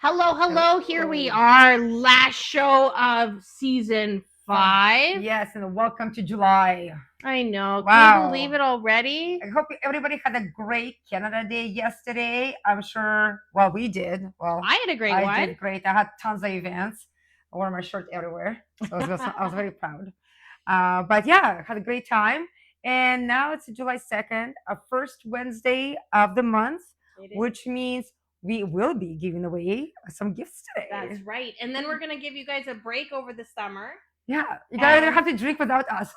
Hello. Here we are. Last show of season 5. Yes, and welcome to July. I know. Can Wow. you believe it already? I hope everybody had a great Canada Day yesterday. I'm sure, well, we did. Well, I had a great I one. did great. I had tons of events. I wore my shirt everywhere. So I was very proud. But yeah, had a great time. And now it's July 2nd, our first Wednesday of the month, which means we will be giving away some gifts today. That's right. And then we're going to give you guys a break over the summer. Yeah, you guys don't have to drink without us.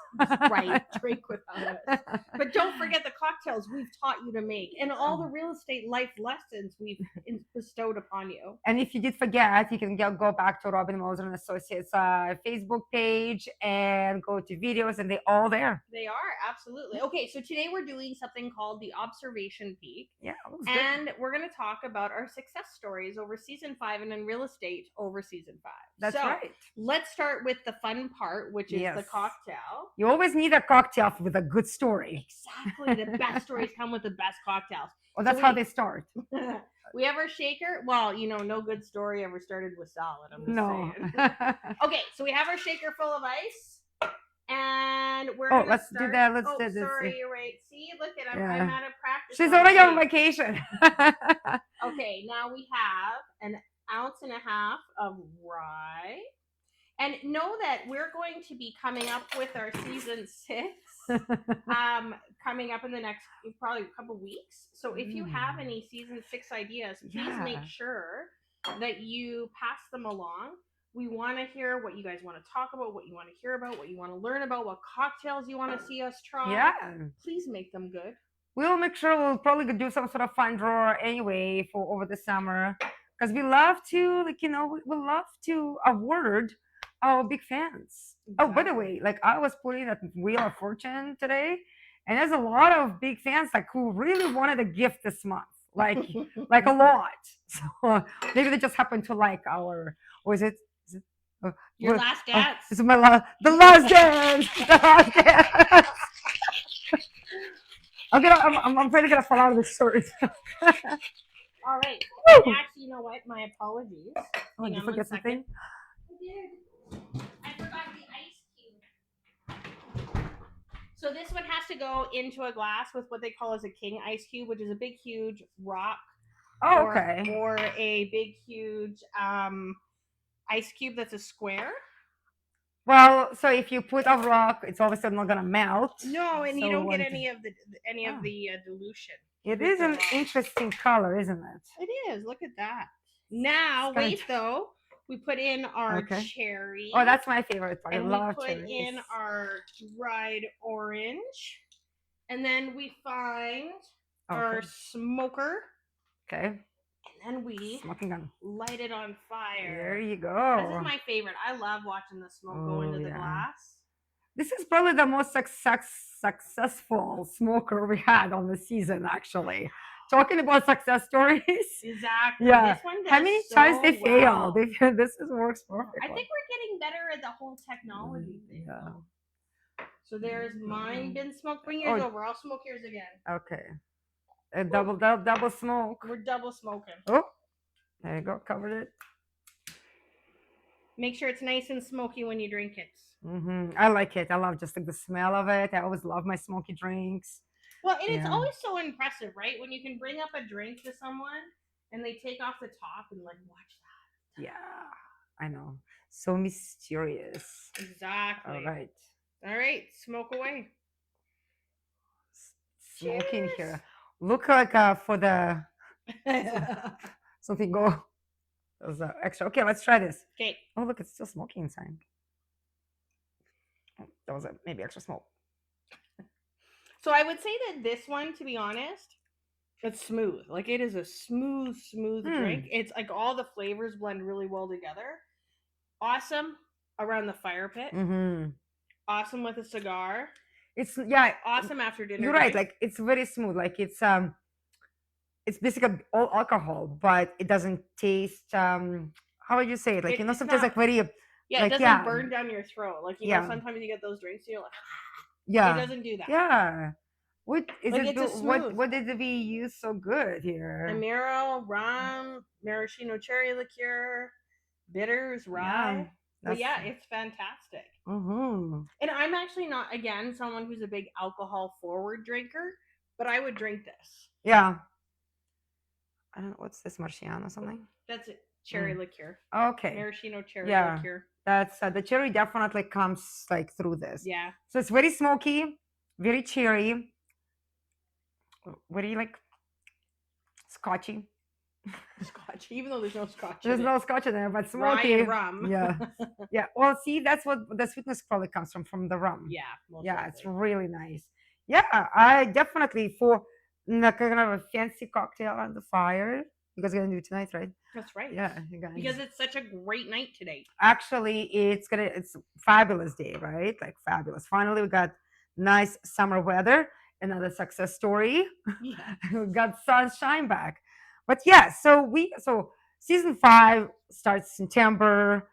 Right, drink without us. But don't forget the cocktails we've taught you to make and all the real estate life lessons we've bestowed upon you. And if you did forget, you can go back to Robin Moser and Associates Facebook page and go to videos, and they're all there. They are, absolutely. Okay, so today we're doing something called the Observation Peak. Yeah, and we're going to talk about our success stories over season 5 and in real estate over season 5. That's right. Let's start with the fun part, which is the cocktail. You always need a cocktail with a good story. Exactly. The best stories come with the best cocktails. Well, that's how they start. We have our shaker. Well, no good story ever started with salad. I'm just saying. Okay, so we have our shaker full of ice. And we're going to let's do that. Let's do this. Sorry, you're right. See, look at I'm out of practice. She's already on vacation. Okay, now we have an ounce and a half of rye. And know that we're going to be coming up with our season 6 coming up in the next probably a couple weeks. So if you have any season 6 ideas, please make sure that you pass them along. We want to hear what you guys want to talk about, what you want to hear about, what you want to learn about, what cocktails you want to see us try. Yeah. Please make them good. We'll make sure we'll probably do some sort of fun draw anyway for over the summer, because we love to, we love to award our big fans. Exactly. Oh, by the way, I was putting that Wheel of Fortune today, and there's a lot of big fans who really wanted a gift this month, like a lot. So maybe they just happen to like our, or is it? Your last dance. This is the last dance. The last dance. I'm afraid I'm gonna fall out of this shirt. All right. Actually, you know what? My apologies. Oh, did you forget something? I forgot the ice cube. So this one has to go into a glass with what they call as a king ice cube, which is a big, huge rock. Oh, okay. Or a big, huge ice cube that's a square. Well, so if you put a rock, it's obviously not gonna melt. No, and you don't get any of the dilution. It is an interesting color, isn't it? It is. Look at that. Now, wait though. We put in our cherry. Oh, that's my favorite part. I love cherries. We put in our dried orange, and then we find our smoker. Okay. And then we light it on fire. There you go. This is my favorite. I love watching the smoke go into the glass. This is probably the most successful smoker we had on the season, actually. Talking about success stories. Exactly. Yeah. This one does how many times they fail? This works perfectly. I think we're getting better at the whole technology thing. Yeah. So there's mine been smoked. Bring yours over. I'll smoke yours again. Okay. A double smoke. We're double smoking. Oh, there you go. Covered it. Make sure it's nice and smoky when you drink it. I like it. I love just the smell of it. I always love my smoky drinks. Well, and it's always so impressive, right? When you can bring up a drink to someone and they take off the top and watch that. Yeah, I know. So mysterious. Exactly. All right. Smoke away. Smoking here. Look for the something go. That was extra. Okay, let's try this. Okay. Oh, look, it's still smoky inside. Oh, that was maybe extra smoke. So I would say that this one, to be honest, it's smooth. It is a smooth drink. It's all the flavors blend really well together. Awesome around the fire pit. Awesome with a cigar. It's awesome after dinner. You're right. It's very smooth. It's basically all alcohol, but it doesn't taste. How would you say it? Sometimes very. Yeah, it doesn't burn down your throat. Sometimes you get those drinks, and you're like. Yeah. It doesn't do that. Yeah. What is Like it? it's a smooth What did we use so good here? Amaro, rum, maraschino cherry liqueur, bitters, Yeah, rye. But that's. yeah, it's fantastic. Mm-hmm. And I'm actually not again someone who's a big alcohol forward drinker, but I would drink this. Yeah. I don't know what's this Marciano or something. That's it. Cherry Mm. liqueur. Okay. Maraschino cherry Yeah, liqueur. that's the cherry definitely comes like through this. Yeah. So it's very smoky, very cherry. What do you like? Scotchy. Scotch, even though there's no scotch There's in it. no scotch in there, but Rye smoky. and rum. Yeah. Yeah. Well, see, that's what the sweetness probably comes from the rum. Yeah, most Yeah, it's likely. really nice. Yeah, I definitely for kind of a fancy cocktail on the fire. You guys gonna do it tonight, right? That's right. Yeah, you guys. Because it's such a great night today. Actually, it's fabulous day, right? Like fabulous. Finally, we got nice summer weather. Another success story. Yeah. We got sunshine back. But yeah, so season 5 starts September,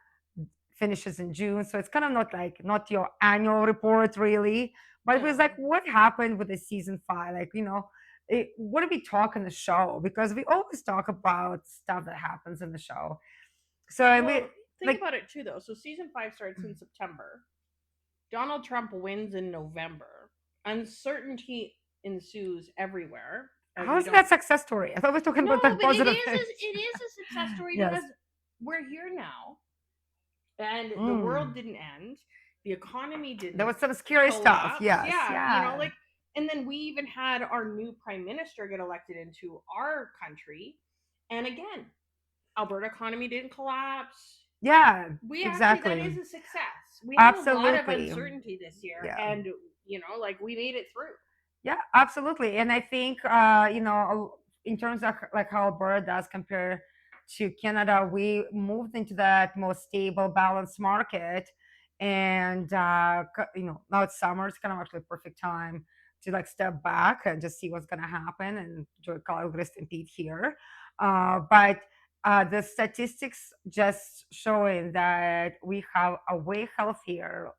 finishes in June. So it's kind of not your annual report really, but it was like No. what happened with the season 5, like what do we talk in the show? Because we always talk about stuff that happens in the show. So and we Well, think like about it too, though. So season 5 starts in September. Donald Trump wins in November. Uncertainty ensues everywhere as how we is don't. that success story? I thought we were talking No, about the but it positive is things. it is a success story Yes. because we're here now, and the world Mm. didn't end. The economy didn't There was some scary stuff. collapse. Yes. Yeah, Yeah. and then we even had our new prime minister get elected into our country, and again, Alberta economy didn't collapse. Yeah. We actually that is Exactly. a success. We had a lot of Absolutely. uncertainty this year, Yeah. and like we made it through. Yeah, absolutely. And I think in terms of like how Alberta does compare to Canada, we moved into that more stable, balanced market. And now it's summer. It's kind of actually a perfect time to like step back and just see what's gonna happen and enjoy Calgary Stampede here. But the statistics just showing that we have a way healthier,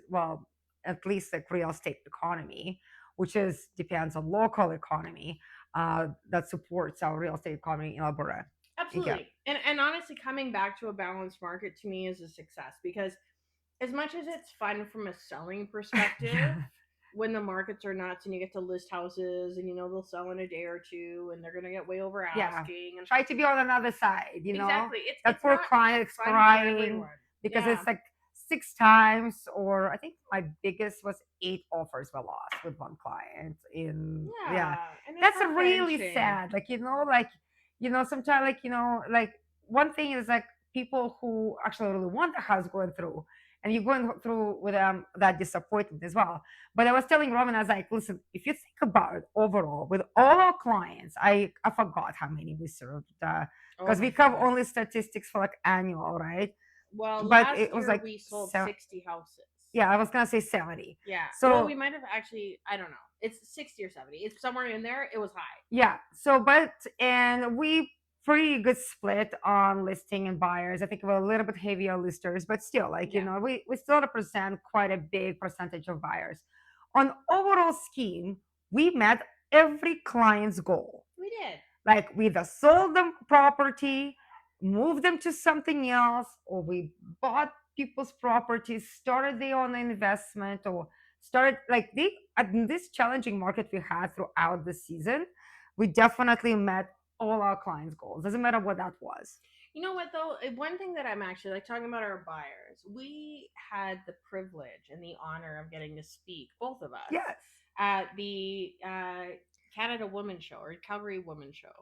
well, at least like real estate economy, which is depends on local economy that supports our real estate economy in Alberta. Yeah. Absolutely. And honestly, coming back to a balanced market to me is a success because as much as it's fun from a selling perspective, when the markets are nuts and you get to list houses and they'll sell in a day or two and they're gonna get way over Yeah. asking and Try to be on another side, exactly That it's poor not client is fun for crying everyone. because Yeah. it's like 6 times, or I think my biggest was 8 offers were lost with one client. Yeah, And it's that's heart really wrenching. sad. Sometimes like one thing is like people who actually really want the house going through, and you're going through with that disappointment as well. But I was telling Robin, I was like, listen, if you think about it overall, with all our clients, I forgot how many we served Oh because my we have goodness. only statistics for like annual, right? Well, But last it was year like we sold 60 houses. yeah, I was gonna say 70. Yeah. Well, So we might have actually, I don't know. It's 60 or 70. It's somewhere in there. It was high. yeah, and we pretty good split on listing and buyers. I think we're a little bit heavier listers, but still, Yeah. we still represent quite a big percentage of buyers. On overall scheme, we met every client's goal. We did. Like we either sold them property, moved them to something else, or we bought people's properties, started their own investment, or started like they in this challenging market we had throughout the season, we definitely met all our clients' goals. Doesn't matter what that was. You know what though? One thing that I'm actually like talking about our buyers. We had the privilege and the honor of getting to speak, both of us, Yes. at the Canada Woman Show or Calgary Woman Show.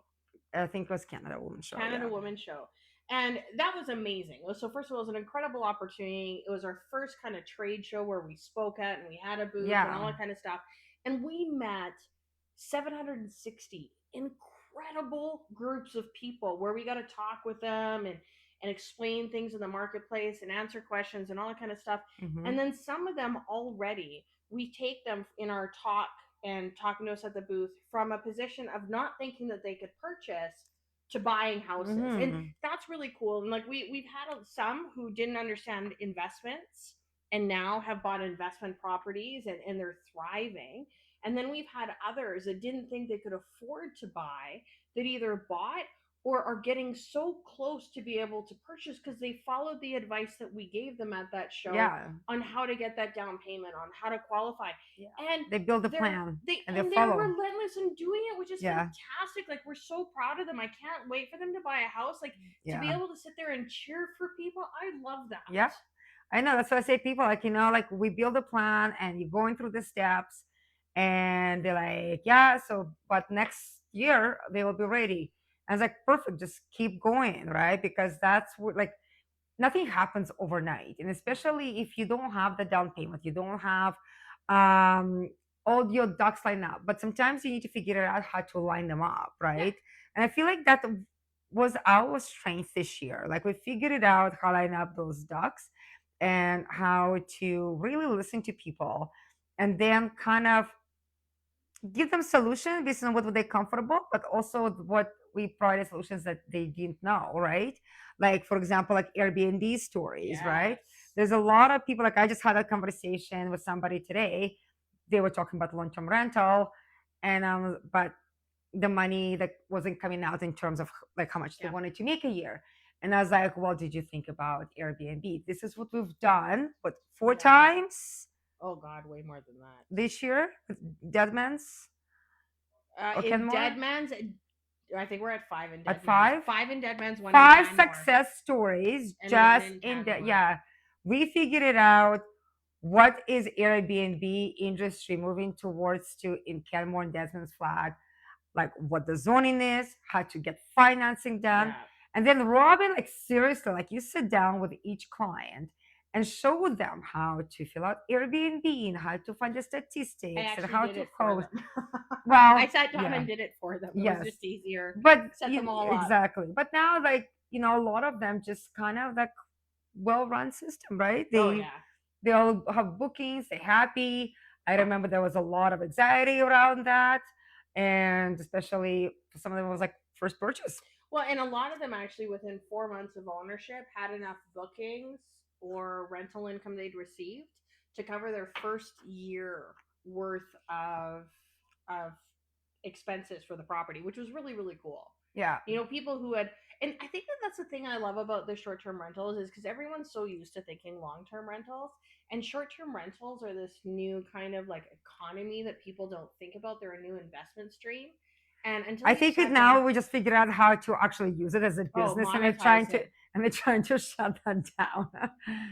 I think it was Canada Woman Show. Canada Yeah. Woman Show. And that was amazing. So first of all, it was an incredible opportunity. It was our first kind of trade show where we spoke at and we had a booth and all Yeah. that kind of stuff. And we met 760 incredible groups of people where we got to talk with them and explain things in the marketplace and answer questions and all that kind of stuff. Mhm. And then some of them already, we take them in our talk and talking to us at the booth from a position of not thinking that they could purchase to buying houses. And Mhm. that's really cool. And like we've had some who didn't understand investments and now have bought investment properties and they're thriving. And then we've had others that didn't think they could afford to buy, that either bought or are getting so close to be able to purchase because they followed the advice that we gave them at that show Yeah. on how to get that down payment, on how to qualify. Yeah. And They build a they're plan they and they and they're follow. relentless in doing it, which is Yeah. fantastic. Like, we're so proud of them. I can't wait for them to buy a house. Like, to be Yeah. able to sit there and cheer for people, I love that. Yeah. I know. That's why I say people like, like we build a plan and you're going through the steps and they're like, yeah, so but next year they will be ready. And it's like perfect, just keep going, right? Because that's what like nothing happens overnight. And especially if you don't have the down payment, you don't have um all your ducks lined up. But sometimes you need to figure out how to line them up, Yeah, right? And I feel like that was our strength this year. Like we figured it out how to line up those ducks and how to really listen to people and then kind of give them solutions based on what they're comfortable, but also what we provide solutions that they didn't know, right? Like for example, like Airbnb stories, right? yes, There's a lot of people. Like I just had a conversation with somebody today. They were talking about long-term rental, and but the money that wasn't coming out in terms of like how much they yeah. wanted to make a year. And I was like, well, did you think about Airbnb? This is what we've done, but four Yeah. times Oh God, way more than that. this year with Deadman's or In Kenmore. Dead Man's, I think we're at five in Dead At Man's. five, Five in Dead Man's, one in five Canmore, success stories and one just in in the, Canmore. yeah, we figured it out. What is Airbnb industry moving towards to in Kenmore and Desmond's Flag, like what the zoning is, how to get financing done. Yeah. And then Robin, like seriously, like you sit down with each client and show them how to fill out Airbnb and how to find the I statistics and actually how did to it for host. them. I Well, sat down yeah, and did it for them. It was yes. just easier. But Set them all up. exactly. But now, like, a lot of them just kind of like well-run system, right? Oh They yeah. they all have bookings, they're happy. I remember there was a lot of anxiety around that. And especially for some of them it was like first purchase. Well, and a lot of them actually within 4 months of ownership had enough bookings or rental income they'd received to cover their first year worth of expenses for the property, which was really really cool. Yeah. People who had, and I think that that's the thing I love about the short term rentals is because everyone's so used to thinking long term rentals, and short term rentals are this new kind of like economy that people don't think about. They're a new investment stream, and until I you've think it sat down, now we just figured out how to actually use it as a oh, business and they're trying monetize to it. shut that down.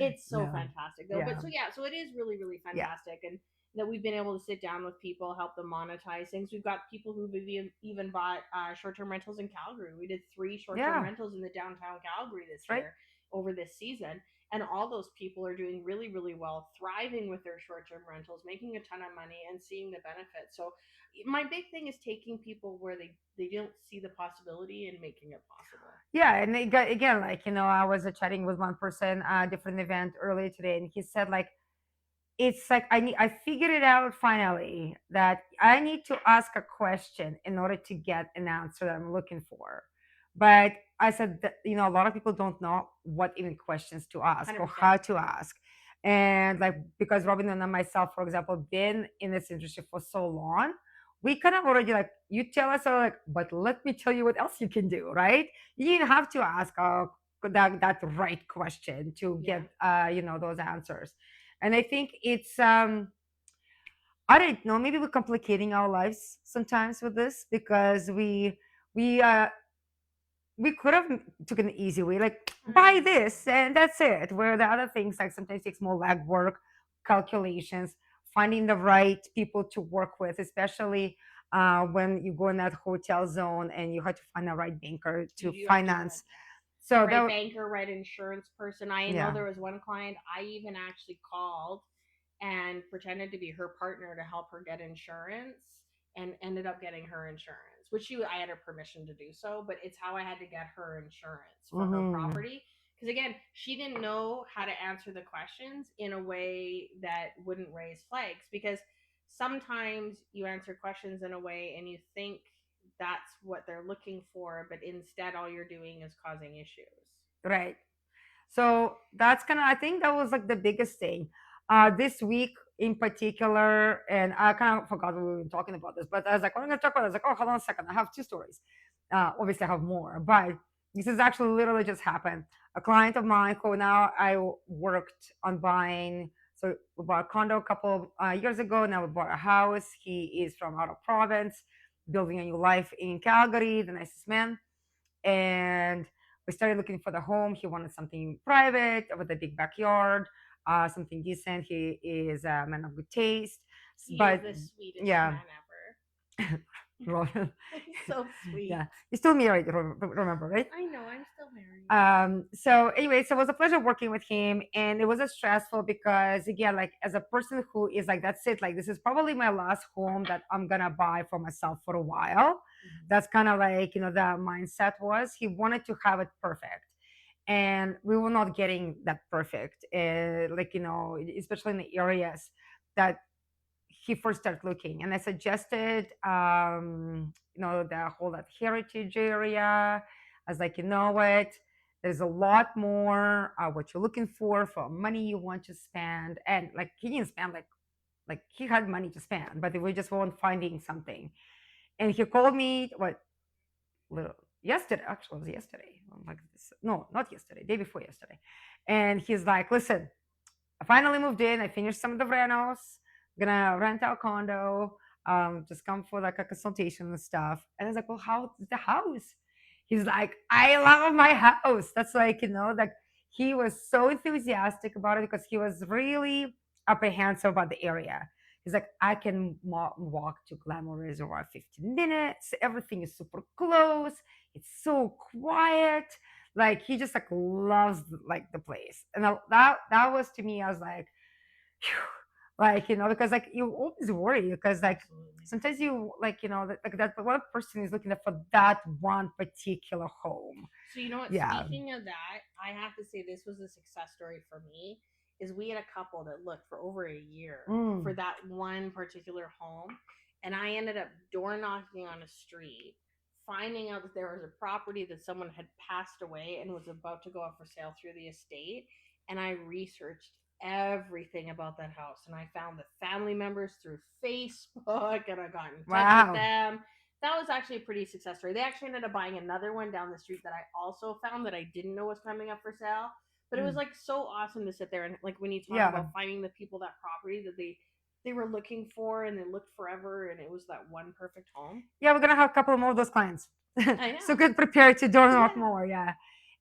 It's so Yeah. fantastic though. Yeah. But so yeah, so it is really, really Yeah. fantastic. And that we've been able to sit down with people, help them monetize things. We've got people who've even bought short term rentals in Calgary. We did 3 short term Yeah. rentals in the downtown Calgary this Right. year over this season. And all those people are doing really, really well, thriving with their short term rentals, making a ton of money and seeing the benefits. So my big thing is taking people where they don't see the possibility and making it possible. Yeah, and it got, again, like I was chatting with one person, different event earlier today, and he said like it's like I figured it out finally that I need to ask a question in order to get an answer that I'm looking for. But I said that a lot of people don't know what even questions to ask or 100%. how to ask. And like because Robin and I myself, for example, been in this industry for so long, we kind of already like you tell us like, but let me tell you what else you can do, right? You didn't have to ask that right question to Yeah. get those answers. And I think it's I don't know, maybe we're complicating our lives sometimes with this because we we could have took an easy way, like buy I this and that's it. Where the other things like sometimes takes more legwork, calculations, finding the right people to work with, especially when you go in that hotel zone and you have to find the right banker you to do have to find, finance. yeah, the So right that banker, right insurance person. I know yeah. there was one client I even actually called and pretended to be her partner to help her get insurance and ended up getting her insurance, which I had her permission to do so, but it's how I had to get her insurance for her Hmm. property. Because again, she didn't know how to answer the questions in a way that wouldn't raise flags. Because sometimes you answer questions in a way and you think that's what they're looking for, but instead all you're doing is causing issues. Right. So that's kind of, I think that was like the biggest thing. This week in particular, and I kind of forgot we were talking about this, but I was like, what am I going to talk about? I was like, oh, hold on a second. I have two stories. Obviously, I have more, but this has actually literally just happened. A client of mine who now I worked on buying. So we bought a condo a couple years ago. Now we bought a house. He is from out of province, building a new life in Calgary, the nicest man. And we started looking for the home. He wanted something private with a big backyard, something decent. He is a man of good taste, He is but the sweetest yeah. man ever. He's so sweet. Yeah, you're still married, remember, right? I know, I'm still married. So anyway, so it was a pleasure working with him, and it was a stressful because again, like as a person who is like, that's it, like this is probably my last home that I'm gonna buy for myself for a while. That's kind of like, the mindset was he wanted to have it perfect, and we were not getting that perfect, like, especially in the areas that he first started looking. And I suggested the whole that heritage area. I was like, you know what, there's a lot more what you're looking for money you want to spend. And like he didn't spend like he had money to spend, but we just weren't finding something. And he called me what, little yesterday, actually it was yesterday. I'm like this, no, not yesterday, day before yesterday. And he's like, listen, I finally moved in. I finished some of the rentals. I'm gonna rent out condo. Just come for like a consultation and stuff. And I was like, well, how's the house? He's like, I love my house. That's like, like he was so enthusiastic about it because he was really apprehensive about the area. He's like, I can walk to Glamour Reservoir 15 minutes. Everything is super close. It's so quiet. Like he just like loves like the place. And that was to me, I was like, phew. Like, because like you always worry because like Absolutely. sometimes you like, like that one person is looking for that one particular home. So you know what? Yeah. Speaking of that, I have to say this was a success story for me. Is we had a couple that looked for over a year for Mm. that one particular home, and I ended up door knocking on a street, finding out that there was a property that someone had passed away and was about to go up for sale through the estate, and I researched everything about that house, and I found the family members through Facebook, and I got in touch with Wow. them. That was actually a pretty success story. They actually ended up buying another one down the street that I also found that I didn't know was coming up for sale. But it was Mm. like so awesome to sit there and like when you talk Yeah. about finding the people that property that they were looking for and they looked forever and it was that one perfect home. Yeah, we're gonna have a couple more of those clients. I So know. get prepared to door knock Yeah. more. Yeah.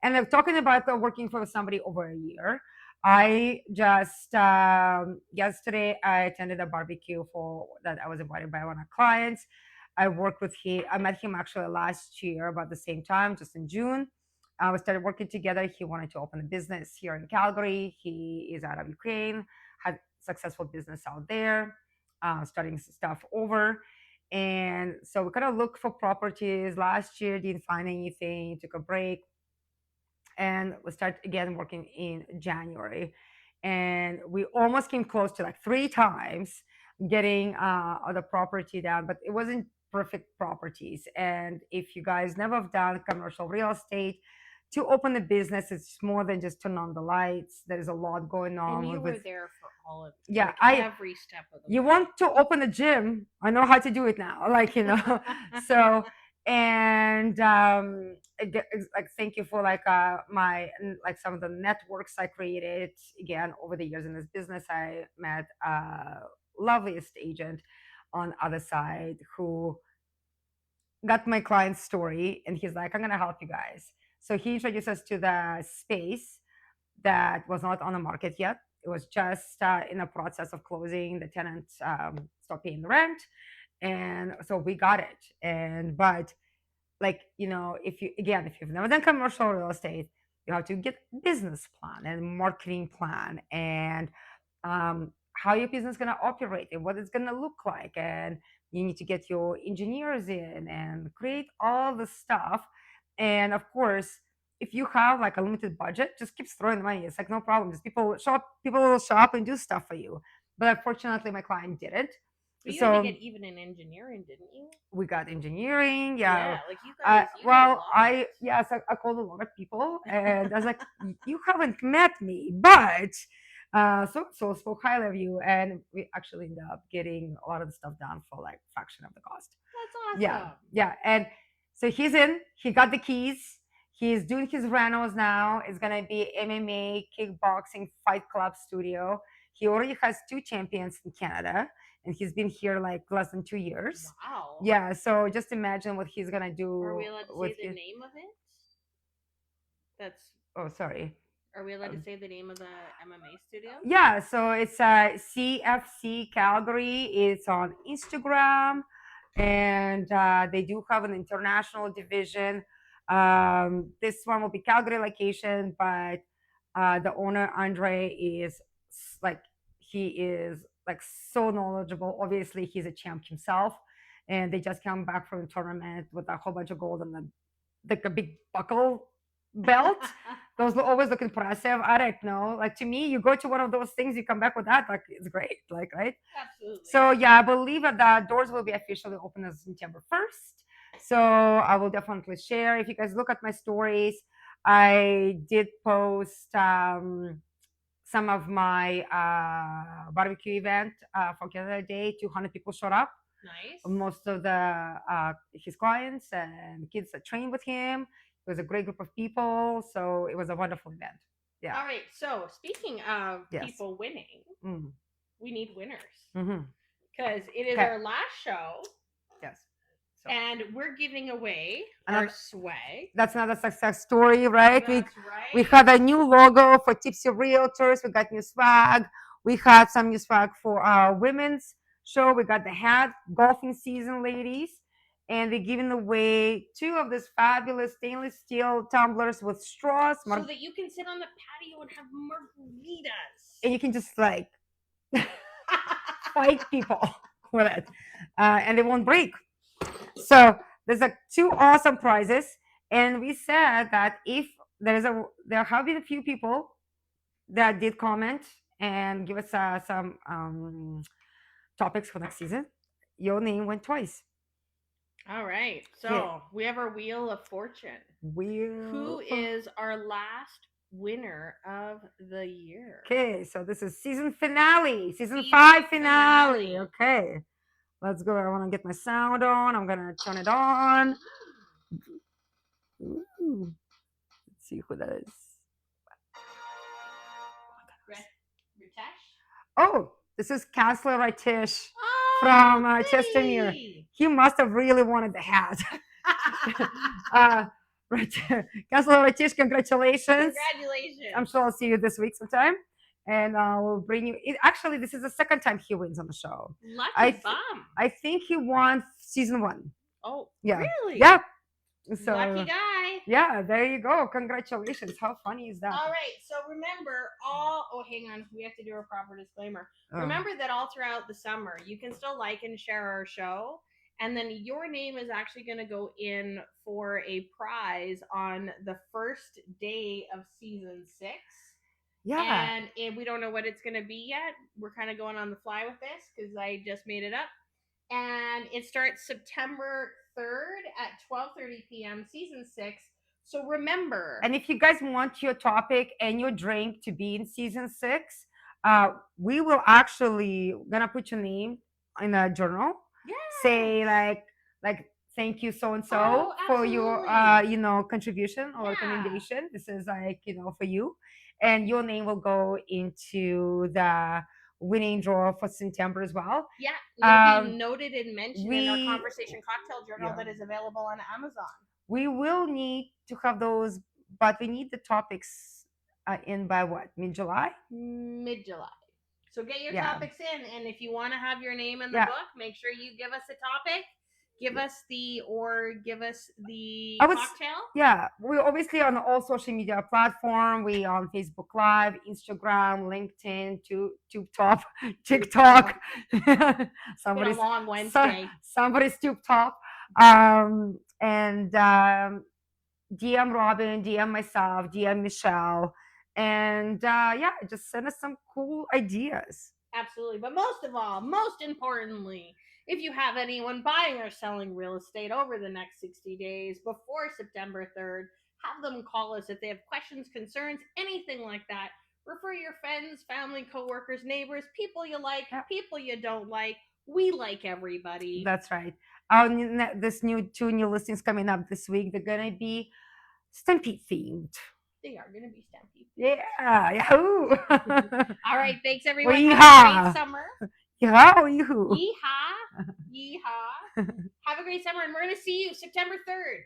And talking about working for somebody over a year, I just yesterday I attended a barbecue for that I was invited by one of our clients. I worked with him. I met him actually last year about the same time, just in June. We started working together. He wanted to open a business here in Calgary. He is out of Ukraine, had successful business out there, starting stuff over. And so we kind of looked for properties last year, didn't find anything, took a break, and we start again working in January. And we almost came close to like three times getting the property down, but it wasn't perfect properties. And if you guys never have done commercial real estate, to open a business, it's more than just turn on the lights. There is a lot going And on you with were there for all of it. yeah, Like I every step of the you way. want to open a gym, I know how to do it now, like, so. And like thank you for like my like some of the networks I created again over the years in this business. I met a loveliest agent on other side who got my client's story, and he's like, I'm gonna help you guys. So he introduced us to the space that was not on the market yet. It was just in the process of closing. The tenants stopped paying the rent, and so we got it. And but like, if you again, if you've never done commercial real estate, you have to get business plan and marketing plan and how your business is going to operate and what it's going to look like, and you need to get your engineers in and create all the stuff. And of course, if you have like a limited budget, just keep throwing the money. It's like no problem, just people will shop and do stuff for you. But unfortunately my client didn't. But you had to So get even in engineering, didn't you? we got engineering. Yeah. Yeah, like you guys, you did a Well, lot. yes, I called a lot of people, and I was like, "You haven't met me, but So spoke highly of you, and we actually ended up getting a lot of the stuff done for like fraction of the cost. That's Yeah, awesome. yeah. And so he's in. He got the keys. He's doing his renos now. It's gonna be MMA, kickboxing, Fight Club studio. He already has two champions in Canada, and he's been here like less than 2 years. Wow. Yeah. So just imagine what he's gonna Are we do allowed to with say the his. name of it? That's. Oh, sorry. Are we allowed to Um, say the name of the MMA studio? yeah, so it's CFC Calgary. It's on Instagram, and they do have an international division. This one will be Calgary location, but the owner Andre is like he is like so knowledgeable. Obviously, he's a champ himself, and they just come back from a tournament with a whole bunch of gold and like a big buckle belt. Those always look impressive. I don't know. Like to me, you go to one of those things, you come back with that, like it's great. Like, right? Absolutely. So yeah, I believe that the doors will be officially open as September 1st. So I will definitely share. If you guys look at my stories, I did post some of my barbecue event for Canada Day. 200 people showed up. Nice. Most of the his clients and kids that trained with him. It was a great group of people, so it was a wonderful event. Yeah. All right. So speaking of Yes. people winning, Mm. we need winners Mm-hmm. because it is Okay. our last show, Yes. So and we're giving away Another- our swag. that's another success story, right? That's We right. had a new logo for Tipsy Realtors. We got new swag. We had some new swag for our women's show. We got the hat, golfing season, ladies. And they're giving away two of these fabulous stainless steel tumblers with straws. So that you can sit on the patio and have margaritas. And you can just like fight people with it. And they won't break. So there's like two awesome prizes. And we said that if there have been a few people that did comment and give us some topics for next season, your name went twice. All right. So Okay. we have our Wheel of Fortune. Who is our last winner of the year? Okay, so this is season finale, season Season 5 finale. finale. Okay, let's go. I want to get my sound on. I'm gonna turn it on. Ooh. Let's see who that is. Ritesh? Oh, this is Counselor Ritesh Oh, from goody. Chestermere. He must have really wanted the hat. Counselor Ritesh, congratulations. Congratulations. I'm sure I'll see you this week sometime. And we'll bring you. Actually, this is the second time he wins on the show. Lucky bum. I think he won season 1. Oh, Yeah. really? Yeah. So Lucky guy. yeah, there you go. Congratulations. How funny is that? All right. So remember, hang on. We have to do a proper disclaimer. Oh. Remember that all throughout the summer, you can still like and share our show. And then your name is actually going to go in for a prize on the first day of season 6. Yeah. And we don't know what it's going to be yet. We're kind of going on the fly with this because I just made it up. And it starts September 3rd at 12:30 p.m. season 6. So remember. And if you guys want your topic and your drink to be in season 6, we will actually gonna put your name in a journal. Yes. Say like thank you so and so for your contribution or recommendation. This is like for you, and your name will go into the winning draw for September as well. Yeah, you'll be noted and mentioned in our conversation cocktail journal that is available on Amazon. We will need to have those, but we need the topics in by what? Mid-July? Mid-July. So get your topics in, and if you want to have your name in the book, make sure you give us a topic. Give us the cocktail. Yeah, we're obviously on all social media platform. We on Facebook Live, Instagram, LinkedIn, TubeTop, TikTok. Somebody's a long Wednesday. Somebody's TubeTop. And DM Robin, DM myself, DM Michelle, and just send us some cool ideas. Absolutely, but most of all, most importantly, if you have anyone buying or selling real estate over the next 60 days before September 3rd, have them call us if they have questions, concerns, anything like that. Refer your friends, family, coworkers, neighbors, people you like, Yeah. people you don't like. We like everybody. That's right. This new two new listings coming up this week. They're gonna be Stampede themed. They are going to be Stampede. Yeah, yahoo! All right. Thanks, everyone. Well, Have a great summer. Yeehaw! Yeehaw. Yeehaw. Have a great summer. And we're going to see you September 3rd.